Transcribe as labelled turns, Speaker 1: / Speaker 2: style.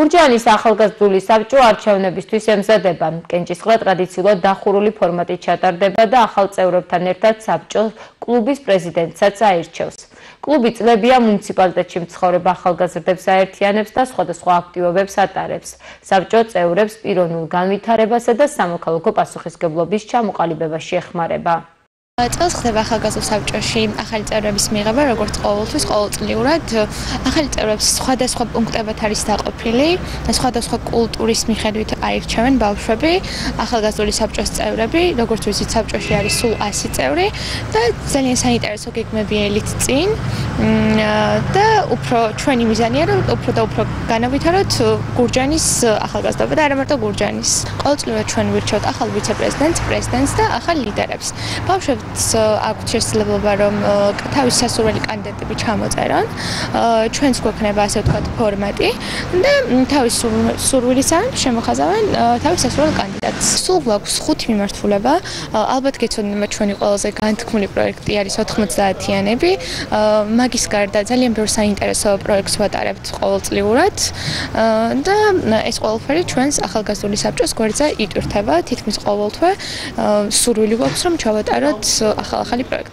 Speaker 1: გურჯაანის ახალგაზრდული საბჭო არჩევნებისთვის ემზადება. კენჭისყრა ტრადიციულად დახურული ფორმატით ჩატარდება და ახალ წევრებთან ერთად საბჭო კლუბის პრეზიდენტსაც აირჩევს. კლუბი წლებია მუნიციპალიტეტში მცხოვრებ ახალგაზრდებს აერთიანებს და სხვადასხვა აქტივობებს ატარებს. საბჭო წევრებს პიროვნულ განვითარებასა და სამოქალაქო პასუხისმგებლობის ჩამოყალიბებაში ეხმარება.
Speaker 2: წელს ხდება ახალგაზრდულ საბჭოში ახალი წევრების მიღება, როგორც ყოველთვის, ყოველწლიურად. ახალი წევრებს სხვადასხვა პუნქტებად არის დაყოფილი, სხვადასხვა კულტურის მიხედვით აირჩევენ ბავშვები, ახალგაზრდული საბჭოს წევრები, როგორც ვიცით, საბჭოში არის სულ 100 წევრი და ძალიან საინტერესო გეგმები ელით წინ. და უფრო ჩვენი მიზანია, რომ უფრო და უფრო განავითაროთ გურჯაანის ახალგაზრდობა და არა მარტო გურჯაანის. ყოველწლიურად ჩვენ ვირჩევთ ახალ ვიცე-პრეზიდენტს, პრეზიდენტს და ახალ ლიდერებს. ბავშვებს აქვთ შესაძლებლობა, რომ თავის სასურველი კანდიდატები ჩამოწერონ. ჩვენც გვექნება ასე ვთქვათ ფორმატი და თავის სურვილისგან შემოხაზავენ თავის სასურველ კანდიდატს. სულ გვაქვს 5 მიმართულება. ალბათ გეცოდინება ჩვენი ყველაზე განთქმული პროექტი არის 90-იანები. მაგის გარდა ძალიან ბევრ საინტერესო პროექტს ვატარებთ ყოველწლიურად და ეს ყველაფერი ჩვენს ახალგაზრდული საბჭოს გვერდზე იტვირთება თითქმის ყოველთვე. სურვილი გვაქვს, რომ ჩავატაროთ ახალი პროექტი.